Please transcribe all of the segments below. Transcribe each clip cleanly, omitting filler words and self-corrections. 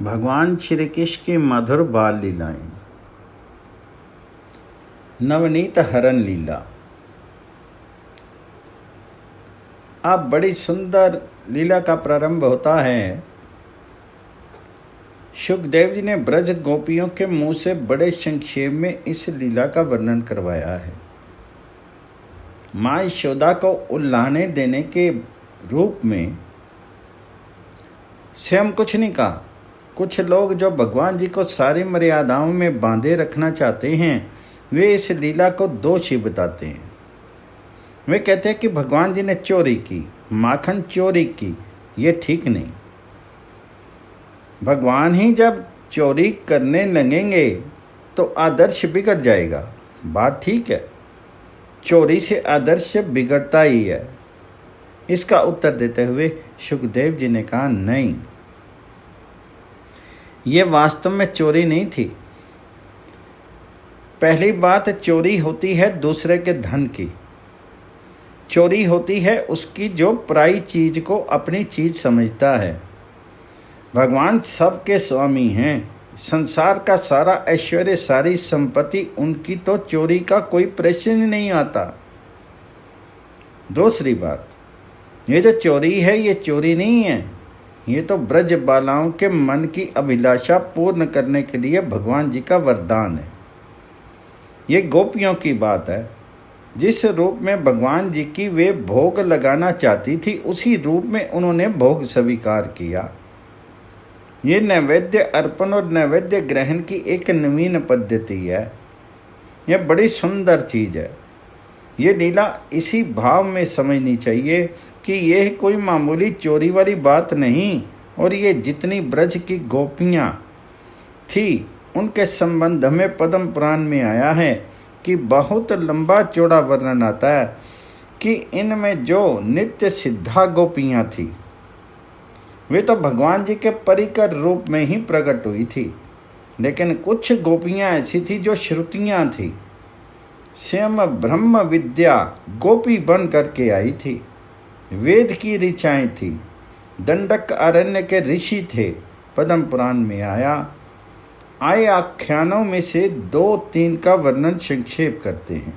भगवान श्री कृष्ण की मधुर बाल लीलाएं। नवनीत हरण लीला। अब बड़ी सुंदर लीला का प्रारंभ होता है। सुखदेव जी ने ब्रज गोपियों के मुंह से बड़े संक्षेप में इस लीला का वर्णन करवाया है। माँ यशोदा को उल्लाने देने के रूप में स्वयं कुछ नहीं कहा। कुछ लोग जो भगवान जी को सारी मर्यादाओं में बांधे रखना चाहते हैं, वे इस लीला को दोषी बताते हैं। वे कहते हैं कि भगवान जी ने चोरी की, माखन चोरी की, ये ठीक नहीं। भगवान ही जब चोरी करने लगेंगे तो आदर्श बिगड़ जाएगा। बात ठीक है, चोरी से आदर्श बिगड़ता ही है। इसका उत्तर देते हुए सुखदेव जी ने कहा, नहीं, ये वास्तव में चोरी नहीं थी। पहली बात, चोरी होती है दूसरे के धन की। चोरी होती है उसकी जो पराई चीज को अपनी चीज समझता है। भगवान सबके स्वामी हैं। संसार का सारा ऐश्वर्य, सारी संपत्ति उनकी, तो चोरी का कोई प्रश्न ही नहीं आता। दूसरी बात, ये जो चोरी है ये चोरी नहीं है, ये तो ब्रज बालाओं के मन की अभिलाषा पूर्ण करने के लिए भगवान जी का वरदान है। ये गोपियों की बात है। जिस रूप में भगवान जी की वे भोग लगाना चाहती थी, उसी रूप में उन्होंने भोग स्वीकार किया। ये नैवेद्य अर्पण और नैवेद्य ग्रहण की एक नवीन पद्धति है। यह बड़ी सुंदर चीज है। ये लीला इसी भाव में समझनी चाहिए कि यह कोई मामूली चोरी वाली बात नहीं। और ये जितनी ब्रज की गोपियाँ थी, उनके संबंध में पद्म पुराण में आया है कि बहुत लंबा चौड़ा वर्णन आता है कि इनमें जो नित्य सिद्धा गोपियाँ थी, वे तो भगवान जी के परिकर रूप में ही प्रकट हुई थी। लेकिन कुछ गोपियाँ ऐसी थी जो श्रुतियाँ थी, स्वयं ब्रह्म विद्या गोपी बन करके आई थी। वेद की ऋचाएँ थी, दंडक अरण्य के ऋषि थे। पद्म पुराण में आए आख्यानों में से 2-3 का वर्णन संक्षेप करते हैं।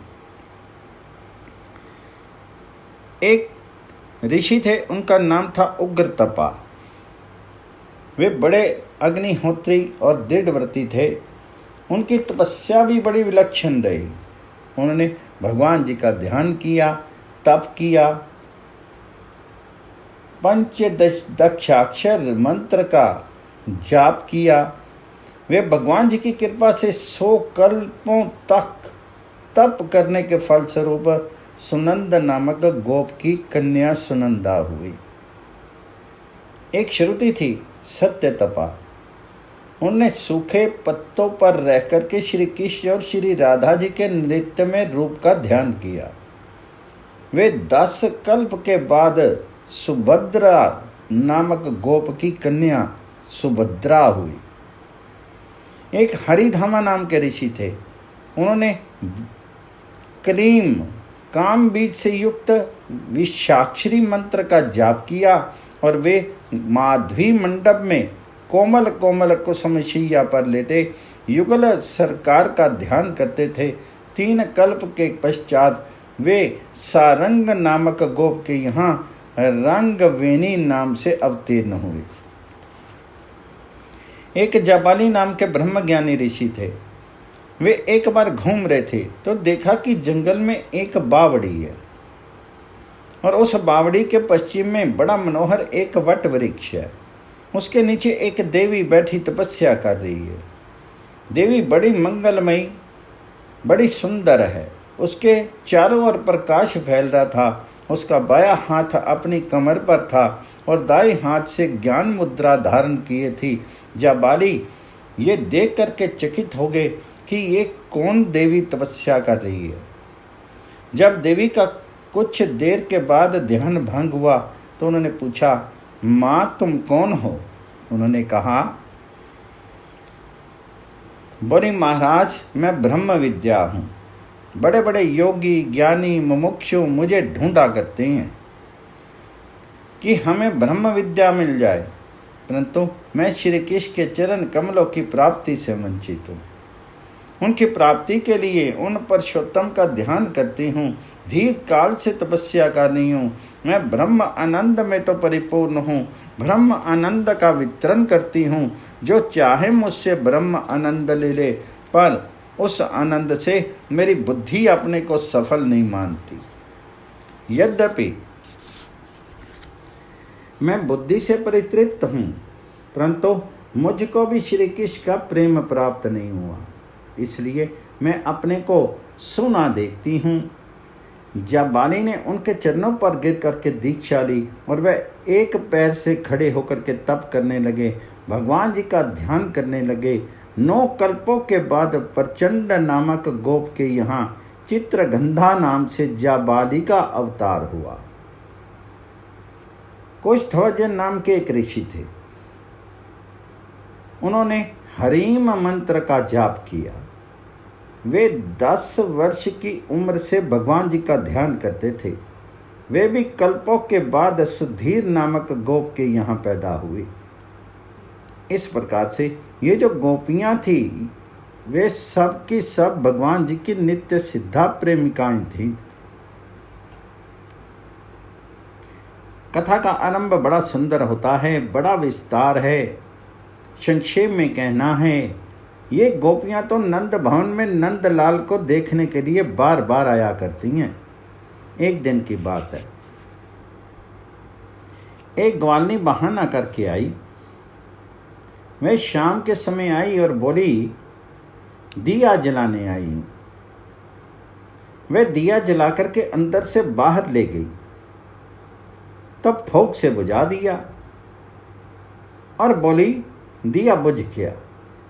एक ऋषि थे, उनका नाम था उग्रतपा। वे बड़े अग्निहोत्री और दृढ़व्रती थे। उनकी तपस्या भी बड़ी विलक्षण रही। उन्होंने भगवान जी का ध्यान किया, तप किया, पंचदशाक्षर मंत्र का जाप किया। वे भगवान जी की कृपा से 100 कल्पों तक तप करने के फलस्वरूप सुनंद नामक गोप की कन्या सुनंदा हुई। एक श्रुति थी सत्यतपा। उन्होंने सूखे पत्तों पर रह करके श्री कृष्ण और श्री राधा जी के नृत्य में रूप का ध्यान किया। वे 10 कल्प के बाद सुभद्रा नामक गोप की कन्या सुभद्रा हुई। एक हरिधामा नाम के ऋषि थे। उन्होंने क्लीम काम बीज से युक्त विषाक्षरी मंत्र का जाप किया और वे माधवी मंडप में कोमल कोमल कुसुमशैया पर लेटे युगल सरकार का ध्यान करते थे। 3 कल्प के पश्चात वे सारंग नामक गोप के यहाँ रंगवेणी नाम से अवतीर्ण हुए। एक जाबाली नाम के ब्रह्मज्ञानी ऋषि थे। वे एक बार घूम रहे थे तो देखा कि जंगल में एक बावड़ी है और उस बावड़ी के पश्चिम में बड़ा मनोहर एक वट वृक्ष है। उसके नीचे एक देवी बैठी तपस्या कर रही है। देवी बड़ी मंगलमयी, बड़ी सुंदर है। उसके चारों ओर प्रकाश फैल रहा था। उसका बायां हाथ अपनी कमर पर था और दाएं हाथ से ज्ञान मुद्रा धारण किए थी। जाबाली ये देख करके चकित हो गए कि ये कौन देवी तपस्या कर रही है। जब देवी का कुछ देर के बाद ध्यान भंग हुआ तो उन्होंने पूछा, माँ तुम कौन हो? उन्होंने कहा, बोली महाराज, मैं ब्रह्म विद्या हूँ। बड़े बड़े योगी ज्ञानी मुमुक्षु मुझे ढूंढा करते हैं कि हमें ब्रह्म विद्या मिल जाए। परंतु मैं श्री कृष्ण के चरण कमलों की प्राप्ति से वंचित हूँ। उनकी प्राप्ति के लिए उन पुरुषोत्तम का ध्यान करती हूँ, दीर्घ काल से तपस्या कर रही हूँ। मैं ब्रह्म आनंद में तो परिपूर्ण हूँ, ब्रह्म आनंद का वितरण करती हूँ। जो चाहे मुझसे ब्रह्म आनंद ले ले, पर उस आनंद से मेरी बुद्धि अपने को सफल नहीं मानती। यद्यपि मैं बुद्धि से परितृप्त हूँ, परंतु मुझको भी श्री कृष्ण का प्रेम प्राप्त नहीं हुआ, इसलिए मैं अपने को सुना देखती हूँ। जाबाली ने उनके चरणों पर गिर करके दीक्षा ली और वह एक पैर से खड़े होकर के तप करने लगे, भगवान जी का ध्यान करने लगे। 9 कल्पों के बाद प्रचंड नामक गोप के यहाँ चित्रगंधा नाम से जाबाली का अवतार हुआ। कुष्ठध्वज नाम के एक ऋषि थे। उन्होंने हरिम मंत्र का जाप किया। वे 10 वर्ष की उम्र से भगवान जी का ध्यान करते थे। वे भी कल्पों के बाद सुधीर नामक गोप के यहाँ पैदा हुए। इस प्रकार से ये जो गोपियाँ थी, वे सब की सब भगवान जी की नित्य सिद्धा प्रेमिकाएं थीं। कथा का आरंभ बड़ा सुंदर होता है, बड़ा विस्तार है। संक्षेप में कहना है, ये गोपियां तो नंद भवन में नंदलाल को देखने के लिए बार बार आया करती हैं। एक दिन की बात है, एक ग्वालनी बहाना करके आई। वह शाम के समय आई और बोली, दिया जलाने आई हूं। वह दिया जला करके अंदर से बाहर ले गई, तब फूंक से बुझा दिया और बोली, दिया बुझ गया,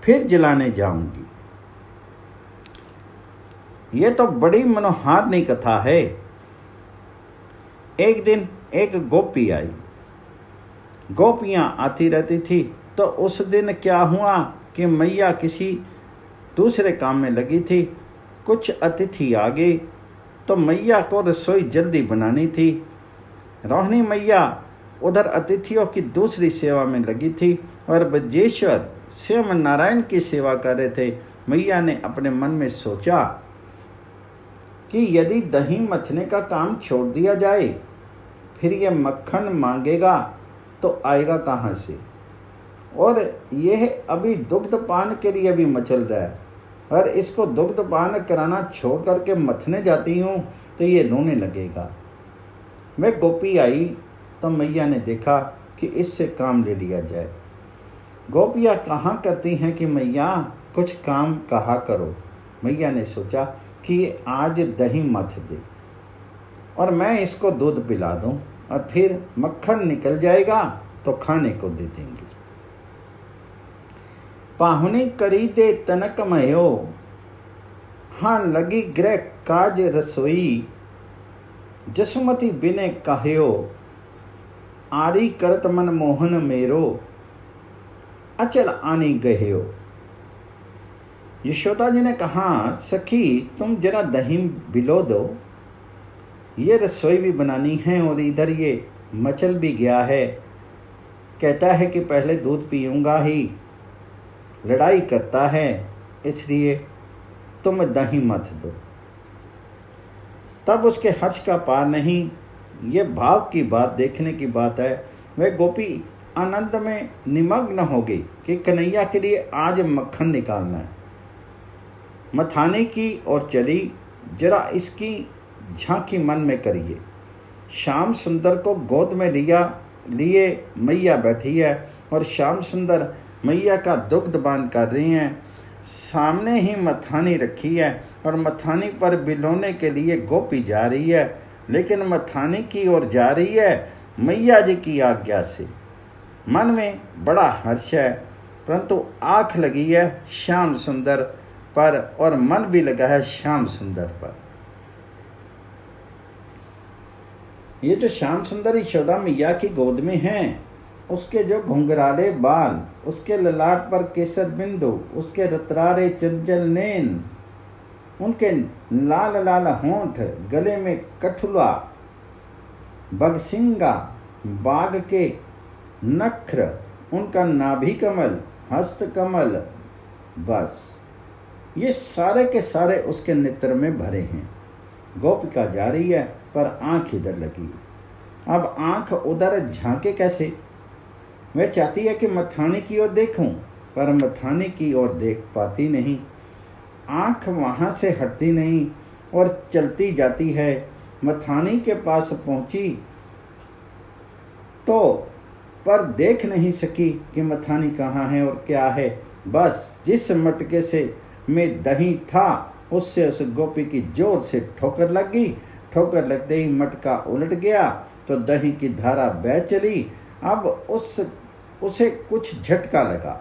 फिर जलाने जाऊंगी। ये तो बड़ी मनोहारिणी कथा है। एक दिन एक गोपी आई। गोपियां आती रहती थी, तो उस दिन क्या हुआ कि मैया किसी दूसरे काम में लगी थी। कुछ अतिथि आ गए, तो मैया को रसोई जल्दी बनानी थी। रोहिणी मैया उधर अतिथियों की दूसरी सेवा में लगी थी और ब्रजेश्वर स्वयं नारायण की सेवा कर रहे थे। मैया ने अपने मन में सोचा कि यदि दही मथने का काम छोड़ दिया जाए, फिर ये मक्खन मांगेगा तो आएगा कहाँ से, और यह अभी दुग्ध पान के लिए भी मचल रहा है, और इसको दुग्ध पान कराना छोड़ करके मथने जाती हूँ तो ये रोने लगेगा। मैं गोपी आई तो मैया ने देखा कि इससे काम ले लिया जाए। गोपियाँ कहाँ करती हैं कि मैया कुछ काम कहा करो। मैया ने सोचा कि आज दही मथ दे और मैं इसको दूध पिला दूं, और फिर मक्खन निकल जाएगा तो खाने को दे देंगे। पाहुनी करी दे तनक मयो, हाँ लगी ग्रह काज रसोई। जसुमती बिने कहो, आरी करत मन मोहन मेरो। अचल आनी गयो। यशोदा जी ने कहा, सखी तुम जरा दही बिलो दो, ये रसोई भी बनानी है और इधर ये मचल भी गया है। कहता है कि पहले दूध पीऊँगा ही, लड़ाई करता है, इसलिए तुम दही मत दो। तब उसके हर्ष का पार नहीं। ये भाव की बात, देखने की बात है। वह गोपी आनंद में निमग्न हो गई कि कन्हैया के लिए आज मक्खन निकालना है। मथाने की ओर चली, जरा इसकी झांकी मन में करिए। श्याम सुंदर को गोद में लिए मैया बैठी है और श्याम सुंदर मैया का दुग्धपान कर रही हैं। सामने ही मथानी रखी है और मथानी पर बिलोने के लिए गोपी जा रही है, लेकिन मथानी की ओर जा रही है मैया जी की आज्ञा से। मन में बड़ा हर्ष है, परंतु आँख लगी है श्याम सुंदर पर और मन भी लगा है श्याम सुंदर पर। ये जो श्याम सुंदर यशोदा मैया की गोद में हैं, उसके जो घुंघराले बाल, उसके ललाट पर केसर बिंदु, उसके रतरारे चंचल नैन, उनके लाल लाल होंठ, गले में कठुआ, बगसिंगा, बाघ के नख्र, उनका नाभि कमल, हस्त कमल, बस ये सारे के सारे उसके नेत्र में भरे हैं। गोपिका जा रही है पर आंख इधर लगी। अब आंख उधर झांके कैसे? वह चाहती है कि मथानी की ओर देखूं, पर मथानी की ओर देख पाती नहीं। आंख वहां से हटती नहीं और चलती जाती है। मथानी के पास पहुंची तो पर देख नहीं सकी कि मथानी कहाँ है और क्या है। बस जिस मटके से में दही था उससे उस गोपी की जोर से ठोकर लग गई। ठोकर लगते ही मटका उलट गया तो दही की धारा बह चली। अब उसे कुछ झटका लगा।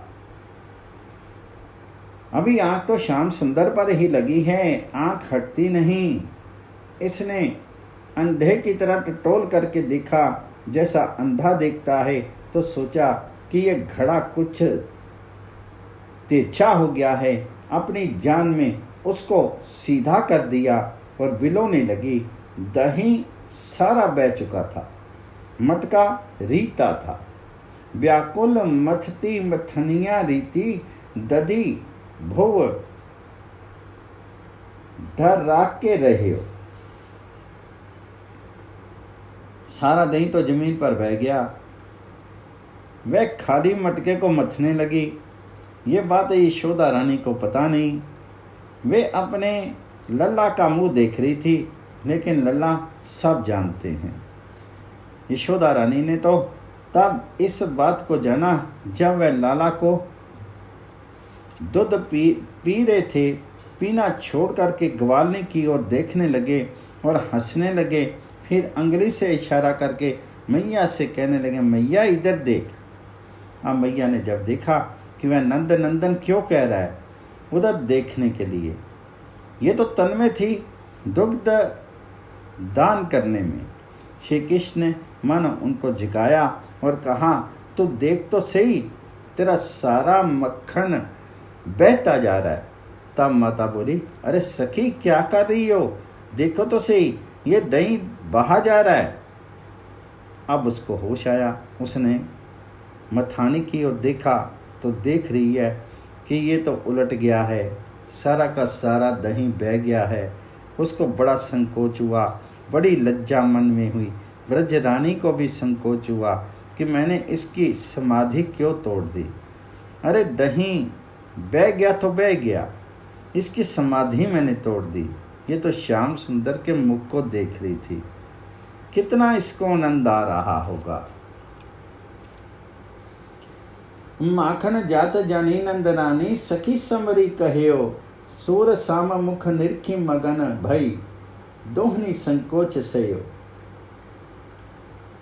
अभी आंख तो श्याम सुंदर पर ही लगी है, आंख हटती नहीं। इसने अंधे की तरह टटोल करके देखा, जैसा अंधा देखता है, तो सोचा कि यह घड़ा कुछ तिरछा हो गया है। अपनी जान में उसको सीधा कर दिया और बिलोने लगी। दही सारा बह चुका था, मटका रीता था। व्याकुल मथती मथनिया रीति, दधी भुव धर राख के रहे हो। सारा दही तो जमीन पर बह गया। वह खाली मटके को मथने लगी। ये बात यशोदा रानी को पता नहीं। वे अपने लल्ला का मुंह देख रही थी, लेकिन लल्ला सब जानते हैं। यशोदा रानी ने तो तब इस बात को जाना जब वह लाला को दूध पी रहे थे। पीना छोड़ करके ग्वालने की ओर देखने लगे और हंसने लगे। फिर अंगुली से इशारा करके मैया से कहने लगे, मैया इधर देख। अब मैया ने जब देखा कि वह नंद नंदन क्यों कह रहा है उधर देखने के लिए, ये तो तन में थी दुग्ध दान करने में। श्री कृष्ण ने मन उनको जगाया और कहा, तू देख तो सही, तेरा सारा मक्खन बहता जा रहा है। तब माता बोली, अरे सखी क्या कर रही हो, देखो तो सही, ये दही बहा जा रहा है। अब उसको होश आया। उसने मथानी की ओर देखा तो देख रही है कि ये तो उलट गया है, सारा का सारा दही बह गया है। उसको बड़ा संकोच हुआ, बड़ी लज्जा मन में हुई। ब्रज रानी को भी संकोच हुआ कि मैंने इसकी समाधि क्यों तोड़ दी। अरे दही बह गया तो बह गया, इसकी समाधि मैंने तोड़ दी। ये तो श्याम सुंदर के मुख को देख रही थी, कितना इसको आनंद आ रहा होगा। माखन जात जानी नंदनानी, सखी समरी कहो, सूर साम मुख निरखी मगन भई, दोहनी संकोच सयो।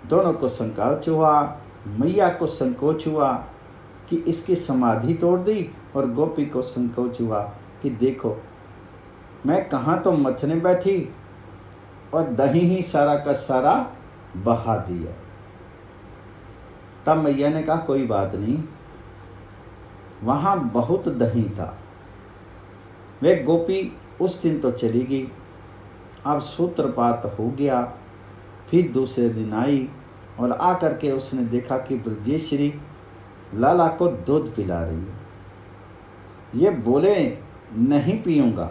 दोनों को संकोच हुआ। मैया को संकोच हुआ कि इसकी समाधि तोड़ दी, और गोपी को संकोच हुआ कि देखो मैं कहाँ तो मथने बैठी और दही ही सारा का सारा बहा दिया। तब मैया ने कहा, कोई बात नहीं, वहां बहुत दही था। वे गोपी उस दिन तो चली गई। अब सूत्रपात हो गया। फिर दूसरे दिन आई और आकर के उसने देखा कि ब्रजेश्वरी लाला को दूध पिला रही है। ये बोले नहीं पीऊंगा।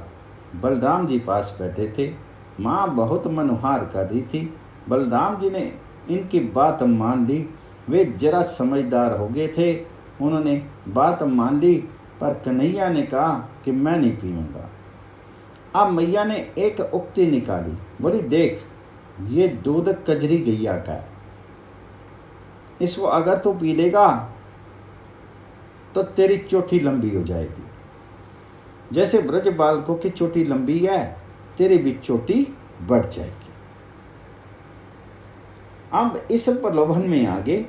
बलराम जी पास बैठे थे। माँ बहुत मनुहार कर रही थी। बलराम जी ने इनकी बात मान ली। वे जरा समझदार हो गए थे, उन्होंने बात मान ली। पर कन्हैया ने कहा कि मैं नहीं पीऊंगा। अब मैया ने एक उक्ति निकाली, बोली देख ये दूध कजरी गैया का है, इसको अगर तू पी लेगा तो तेरी चोटी लंबी हो जाएगी। जैसे ब्रज बालकों की चोटी लंबी है, तेरी भी चोटी बढ़ जाएगी। अब इस प्रलोभन में आगे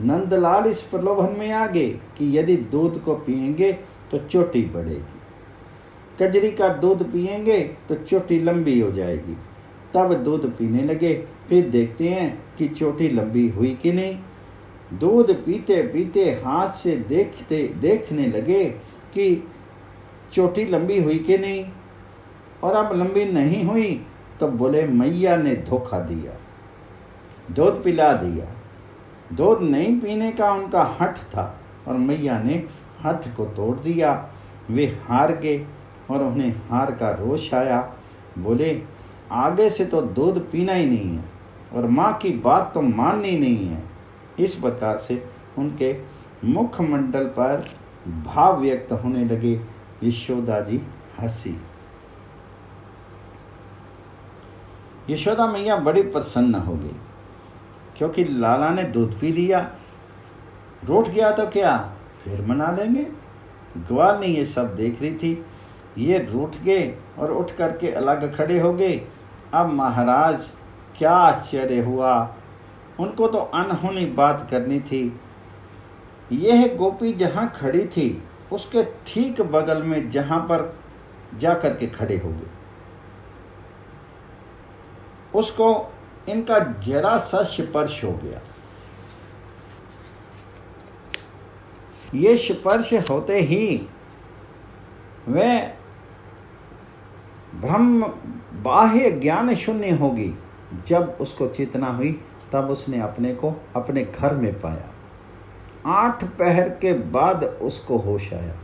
नंदलाल इस प्रलोभन में आगे कि यदि दूध को पिएंगे तो चोटी बढ़ेगी, कजरी का दूध पिएंगे तो चोटी लंबी हो जाएगी। तब दूध पीने लगे। फिर देखते हैं कि चोटी लंबी हुई कि नहीं। दूध पीते पीते हाथ से देखने लगे कि चोटी लंबी हुई कि नहीं, और अब लंबी नहीं हुई तो बोले मैया ने धोखा दिया, दूध पिला दिया। दूध नहीं पीने का उनका हठ था और मैया ने हठ को तोड़ दिया। वे हार गए और उन्हें हार का रोष आया। बोले, आगे से तो दूध पीना ही नहीं है और माँ की बात तो माननी नहीं है। इस प्रकार से उनके मुखमंडल पर भाव व्यक्त होने लगे। यशोदा जी हंसी। यशोदा मैया बड़ी प्रसन्न हो गई, क्योंकि लाला ने दूध पी लिया। रूठ गया तो क्या, फिर मना लेंगे। ग्वाल ने ये सब देख रही थी। ये रूठ गए और उठ करके अलग खड़े हो गए। अब महाराज क्या आश्चर्य हुआ, उनको तो अनहोनी बात करनी थी। यह गोपी जहाँ खड़ी थी उसके ठीक बगल में जहाँ पर जा करके खड़े हो गए। उसको इनका जरा सा स्पर्श हो गया। ये स्पर्श होते ही वह ब्रह्म बाह्य ज्ञान शून्य होगी। जब उसको चेतना हुई तब उसने अपने को अपने घर में पाया। 8 पहर के बाद उसको होश आया।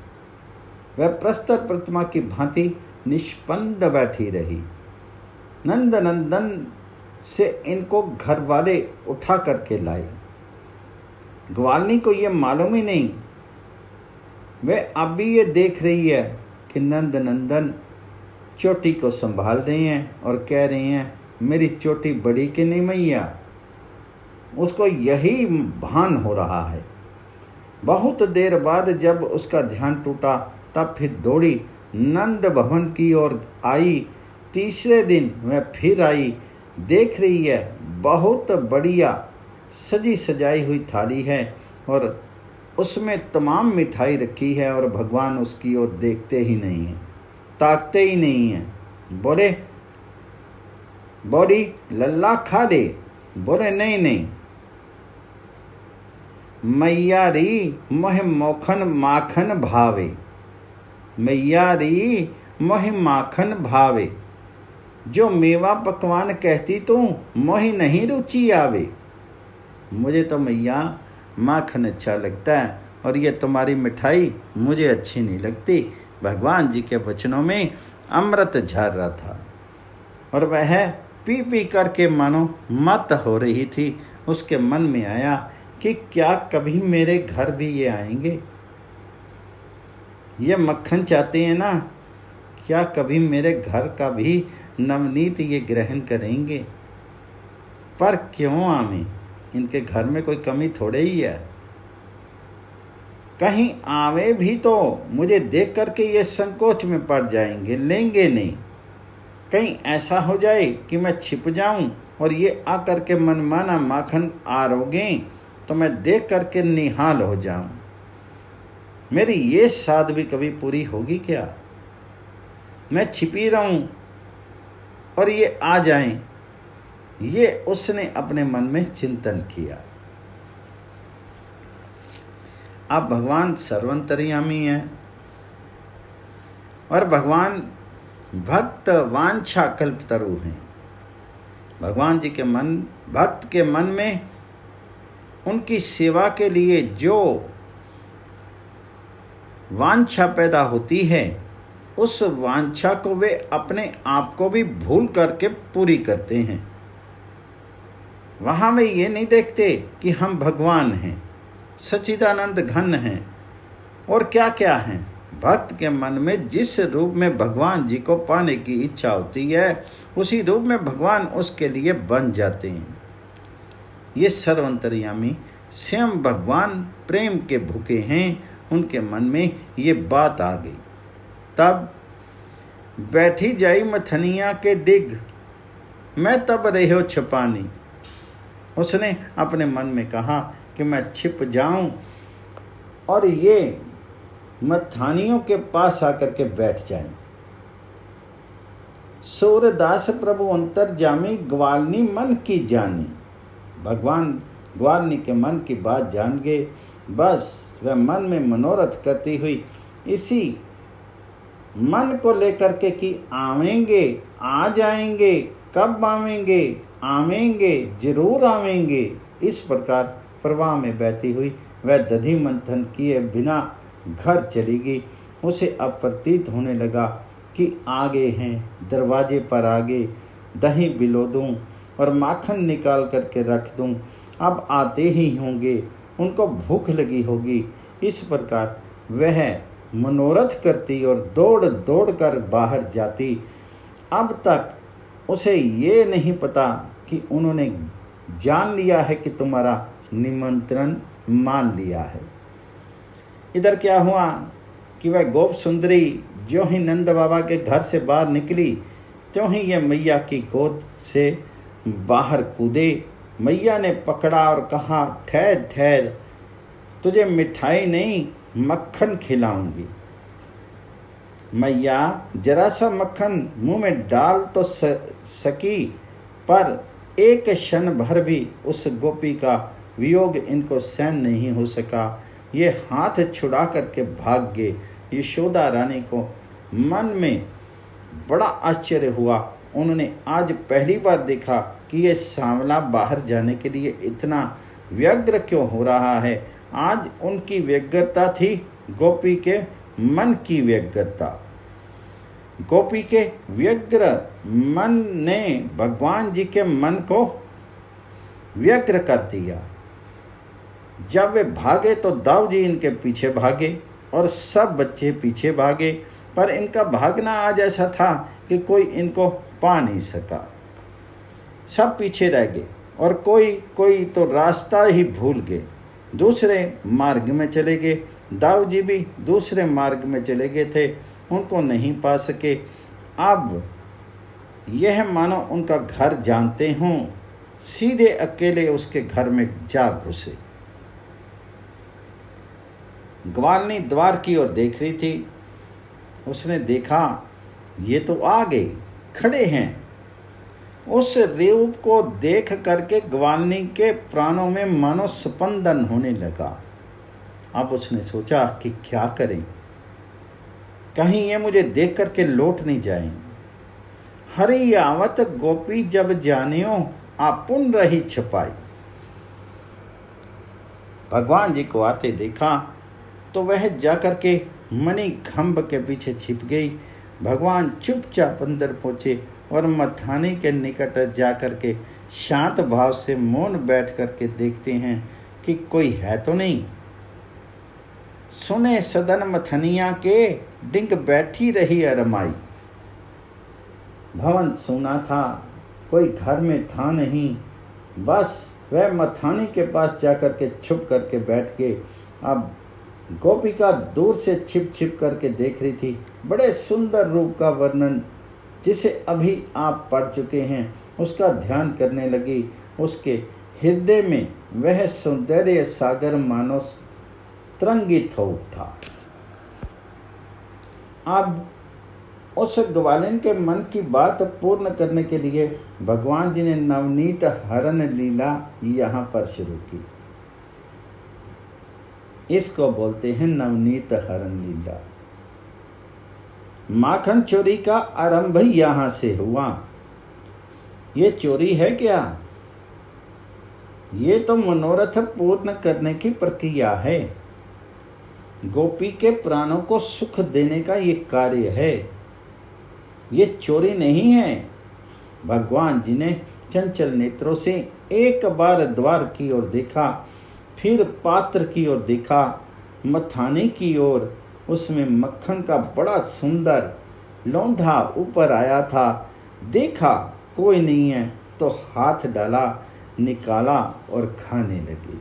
वह प्रस्तर प्रतिमा की भांति निष्पन्द बैठी रही। नंद नंदन से इनको घर वाले उठा करके लाए। ग्वालनी को ये मालूम ही नहीं। वह अब भी ये देख रही है कि नंद नंदन चोटी को संभाल रहे हैं और कह रहे हैं, मेरी चोटी बड़ी कि नहीं मैया। उसको यही भान हो रहा है। बहुत देर बाद जब उसका ध्यान टूटा तब फिर दौड़ी नंद भवन की ओर आई। तीसरे दिन वह फिर आई। देख रही है बहुत बढ़िया सजी सजाई हुई थाली है और उसमें तमाम मिठाई रखी है और भगवान उसकी ओर देखते ही नहीं हैं, ताकते ही नहीं हैं। बोले, बॉडी लल्ला खा ले। बोले, नहीं नहीं मैया री मोह मोखन माखन भावे। मैया री मोह माखन भावे। जो मेवा पकवान कहती तू मोहि नहीं रुचि आवे। मुझे तो मैया माखन अच्छा लगता है और ये तुम्हारी मिठाई मुझे अच्छी नहीं लगती। भगवान जी के वचनों में अमृत झर रहा था और वह पी पी करके मानो मत हो रही थी। उसके मन में आया कि क्या कभी मेरे घर भी ये आएंगे, ये मक्खन चाहते हैं ना, क्या कभी मेरे घर का भी नवनीत ये ग्रहण करेंगे। पर क्यों आवे, इनके घर में कोई कमी थोड़े ही है। कहीं आवे भी तो मुझे देख करके ये संकोच में पड़ जाएंगे, लेंगे नहीं। कहीं ऐसा हो जाए कि मैं छिप जाऊं और ये आकर के मनमाना माखन आरोगें तो मैं देख करके निहाल हो जाऊं। मेरी ये साध भी कभी पूरी होगी क्या। मैं छिपी रहूं और ये आ जाएं। ये उसने अपने मन में चिंतन किया। अब भगवान सर्वंतर्यामी है और भगवान भक्त वांछा कल्पतरु हैं। भगवान जी के मन, भक्त के मन में उनकी सेवा के लिए जो वांछा पैदा होती है उस वांछा को वे अपने आप को भी भूल करके पूरी करते हैं। वहाँ वे ये नहीं देखते कि हम भगवान हैं, सच्चिदानंद घन हैं और क्या क्या हैं। भक्त के मन में जिस रूप में भगवान जी को पाने की इच्छा होती है उसी रूप में भगवान उसके लिए बन जाते हैं। ये सर्वंतर्यामी स्वयं भगवान प्रेम के भूखे हैं। उनके मन में ये बात आ गई। तब बैठी जाई मथनिया के डिग, मैं तब रहो छुपानी। उसने अपने मन में कहा कि मैं छिप जाऊं और ये मथानियों के पास आकर के बैठ जाएं। सूरदास प्रभु अंतर्जामी ग्वालनी मन की जानी। भगवान ग्वालनी के मन की बात जान गए। बस वह मन में मनोरथ करती हुई इसी मन को लेकर के कि आवेंगे, आ जाएंगे, कब आवेंगे, आवेंगे, जरूर आवेंगे, इस प्रकार प्रवाह में बहती हुई वह दधि मंथन किए बिना घर चली गई। उसे अब प्रतीत होने लगा कि आगे हैं, दरवाजे पर आगे दही बिलो दूं और माखन निकाल करके रख दूं, अब आते ही होंगे, उनको भूख लगी होगी। इस प्रकार वह मनोरथ करती और दौड़ दौड़ कर बाहर जाती। अब तक उसे ये नहीं पता कि उन्होंने जान लिया है कि तुम्हारा निमंत्रण मान लिया है। इधर क्या हुआ कि वह गोप सुंदरी जो ही नंद बाबा के घर से बाहर निकली, त्यों ही यह मैया की गोद से बाहर कूदे। मैया ने पकड़ा और कहा, ठहर ठहर, तुझे मिठाई नहीं मक्खन खिलाऊंगी। मैया जरा सा मक्खन मुंह में डाल तो सकी, पर एक क्षण भर भी उस गोपी का वियोग इनको सहन नहीं हो सका। ये हाथ छुड़ा करके भाग गए। यशोदा रानी को मन में बड़ा आश्चर्य हुआ। उन्होंने आज पहली बार देखा कि ये सांवला बाहर जाने के लिए इतना व्यग्र क्यों हो रहा है। आज उनकी व्यग्रता थी गोपी के मन की व्यग्रता। गोपी के व्यग्र मन ने भगवान जी के मन को व्यग्र कर दिया। जब वे भागे तो दाऊ जी इनके पीछे भागे और सब बच्चे पीछे भागे, पर इनका भागना आज ऐसा था कि कोई इनको पा नहीं सका। सब पीछे रह गए और कोई तो रास्ता ही भूल गए, दूसरे मार्ग में चले गए। दाऊ जी भी दूसरे मार्ग में चले गए थे, उनको नहीं पा सके। अब यह मानो उनका घर जानते हों, सीधे अकेले उसके घर में जा घुसे। ग्वालनी द्वार की ओर देख रही थी। उसने देखा ये तो आ गए, खड़े हैं। उस रूप को देख करके ग्वालनी के प्राणों में मानो स्पंदन होने लगा। अब उसने सोचा कि क्या करें, कहीं ये मुझे देख करके लौट नहीं जाएं। हरि आवत गोपी जब जानियो, आपुन रही छपाई। भगवान जी को आते देखा तो वह जाकर के मणि खंभ के पीछे छिप गई। भगवान चुपचाप अंदर पहुंचे और मथानी के निकट जाकर के शांत भाव से मौन बैठ करके देखते हैं कि कोई है तो नहीं। सुने सदन मथनिया के, डिंग बैठी रही अरमाई। भवन सुना था, कोई घर में था नहीं। बस वह मथानी के पास जाकर के छुप करके बैठ गए। अब गोपिका दूर से छिप छिप करके देख रही थी। बड़े सुंदर रूप का वर्णन जिसे अभी आप पढ़ चुके हैं, उसका ध्यान करने लगी। उसके हृदय में वह सौंदर्य सागर मानो तरंगित हो उठा। अब उस ग्वालिन के मन की बात पूर्ण करने के लिए भगवान जी ने नवनीत हरण लीला यहाँ पर शुरू की। इसको बोलते हैं नवनीत हरण लीला। माखन चोरी का आरंभ यहां से हुआ। ये चोरी है क्या? ये तो मनोरथ पूर्ण करने की प्रक्रिया है। गोपी के प्राणों को सुख देने का ये कार्य है, ये चोरी नहीं है। भगवान जी ने चंचल नेत्रों से एक बार द्वार की ओर देखा, फिर पात्र की ओर देखा, मथाने की ओर। उसमें मक्खन का बड़ा सुंदर लौंधा ऊपर आया था। देखा कोई नहीं है तो हाथ डाला, निकाला और खाने लगी।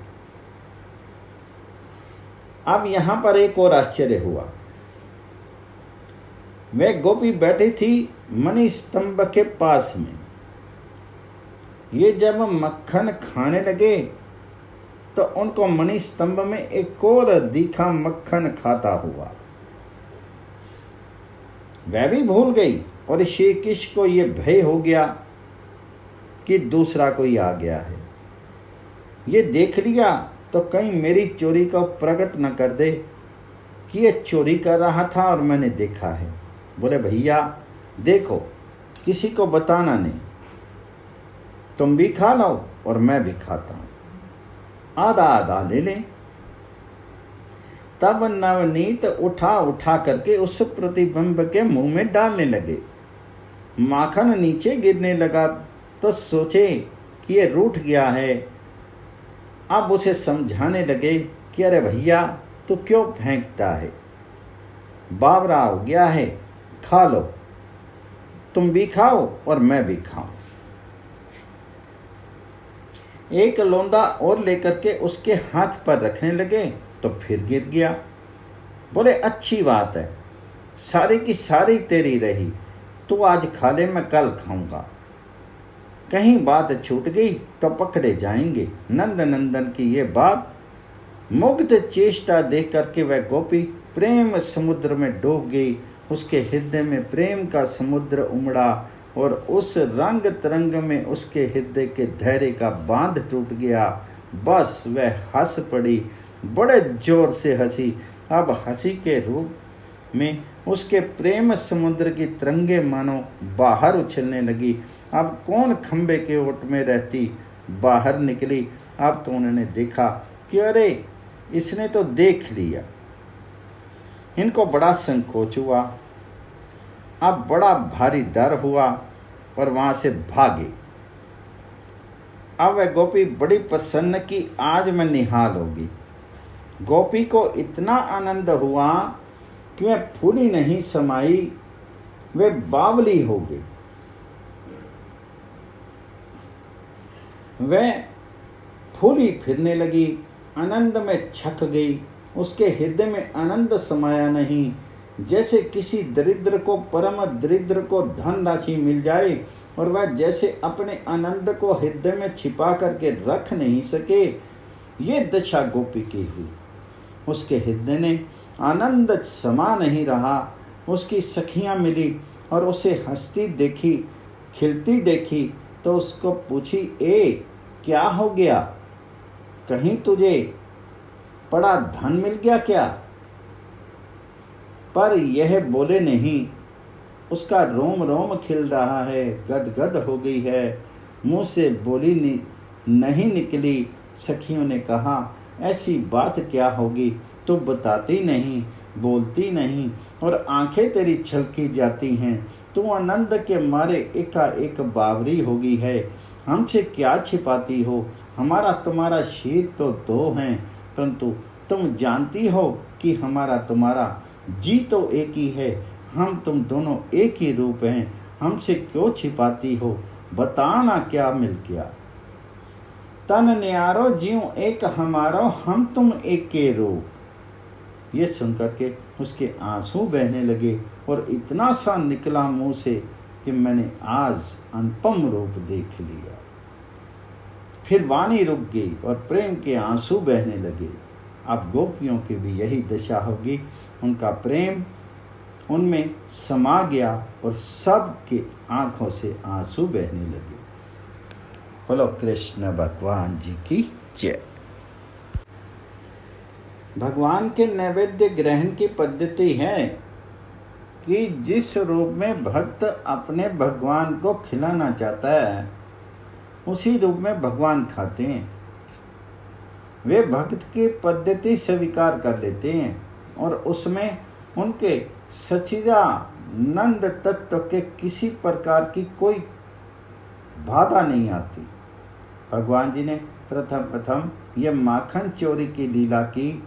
अब यहां पर एक और आश्चर्य हुआ। वह गोपी बैठी थी मणि स्तंभ के पास में। ये जब मक्खन खाने लगे तो उनको मणि स्तंभ में एक और दिखा मक्खन खाता हुआ। वह भी भूल गई और श्री कृष्ण को यह भय हो गया कि दूसरा कोई आ गया है। ये देख लिया तो कहीं मेरी चोरी को प्रकट न कर दे कि ये चोरी कर रहा था और मैंने देखा है। बोले भैया देखो, किसी को बताना नहीं, तुम भी खा लो और मैं भी खाता हूं। आधा आधा ले लें। तब नवनीत उठा उठा करके उस प्रतिबिंब के मुंह में डालने लगे। माखन नीचे गिरने लगा तो सोचे कि ये रूठ गया है। अब उसे समझाने लगे कि अरे भैया तू क्यों फेंकता है, बावरा हो गया है, खा लो, तुम भी खाओ और मैं भी खाऊं। एक लोंदा और लेकर के उसके हाथ पर रखने लगे तो फिर गिर गया। बोले अच्छी बात है, सारी की सारी तेरी रही, तू आज खा ले, मैं कल खाऊंगा। कहीं बात छूट गई तो पकड़े जाएंगे। नंद नंदन की ये बात मुग्ध चेष्टा देख करके वह गोपी प्रेम समुद्र में डूब गई। उसके हृदय में प्रेम का समुद्र उमड़ा और उस रंग तरंग में उसके हृदय के धैर्य का बांध टूट गया। बस वह हंस पड़ी, बड़े जोर से हंसी। अब हंसी के रूप में उसके प्रेम समुद्र की तरंगे मानो बाहर उछलने लगी। अब कौन खंबे के ओट में रहती बाहर निकली। अब तो उन्होंने देखा कि अरे इसने तो देख लिया। इनको बड़ा संकोच हुआ, अब बड़ा भारी डर हुआ और वहां से भागे। अब वह गोपी बड़ी प्रसन्न कि आज मैं निहाल होगी। गोपी को इतना आनंद हुआ कि वह फूली नहीं समाई, वे बावली हो गई। वह फूली फिरने लगी, आनंद में छक गई। उसके हृदय में आनंद समाया नहीं। जैसे किसी दरिद्र को, परम दरिद्र को धन राशि मिल जाए और वह जैसे अपने आनंद को हृदय में छिपा करके रख नहीं सके, ये दशा गोपी की हुई। उसके हृदय ने आनंद समा नहीं रहा। उसकी सखियां मिली और उसे हंसती देखी, खिलती देखी तो उसको पूछी, ए क्या हो गया, कहीं तुझे बड़ा धन मिल गया क्या? पर यह बोले नहीं। उसका रोम रोम खिल रहा है, गदगद हो गई है, मुंह से बोली नहीं निकली। सखियों ने कहा, ऐसी बात क्या होगी, तू बताती नहीं, बोलती नहीं और आंखें तेरी छलकी जाती हैं। तू आनंद के मारे एकाएक बावरी हो गई है। हमसे क्या छिपाती हो? हमारा तुम्हारा शीत तो दो हैं, परंतु तुम जानती हो कि हमारा तुम्हारा जी तो एक ही है। हम तुम दोनों एक ही रूप हैं, हमसे क्यों छिपाती हो? बताना क्या मिल गया? तन न्यारो जीव एक हमारो, हम तुम एक के रूप। ये सुनकर के उसके आंसू बहने लगे और इतना सा निकला मुंह से कि मैंने आज अनुपम रूप देख लिया। फिर वाणी रुक गई और प्रेम के आंसू बहने लगे। अब गोपियों की भी यही दशा होगी। उनका प्रेम उनमें समा गया और सबके आंखों से आंसू बहने लगे। बोलो कृष्ण भगवान जी की जय। भगवान के नैवेद्य ग्रहण की पद्धति है कि जिस रूप में भक्त अपने भगवान को खिलाना चाहता है, उसी रूप में भगवान खाते हैं। वे भक्त की पद्धति स्वीकार कर लेते हैं और उसमें उनके सच्चिदानंद तत्व के किसी प्रकार की कोई बाधा नहीं आती। भगवान जी ने प्रथम यह माखन चोरी की लीला की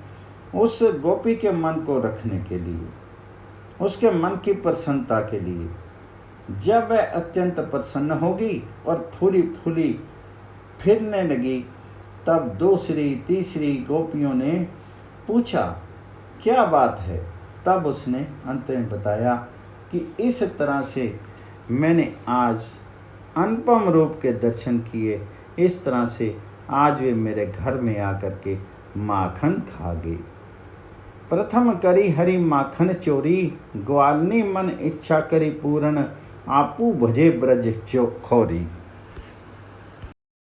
उस गोपी के मन को रखने के लिए, उसके मन की प्रसन्नता के लिए। जब वह अत्यंत प्रसन्न होगी और फूली फूली फिरने लगी, तब दूसरी तीसरी गोपियों ने पूछा क्या बात है। तब उसने अंत में बताया कि इस तरह से मैंने आज अनुपम रूप के दर्शन किए, इस तरह से आज वे मेरे घर में आकर के माखन खा गए। प्रथम करी हरि माखन चोरी, ग्वालनी मन इच्छा करी पूर्ण, आपू भजे ब्रज खोरी।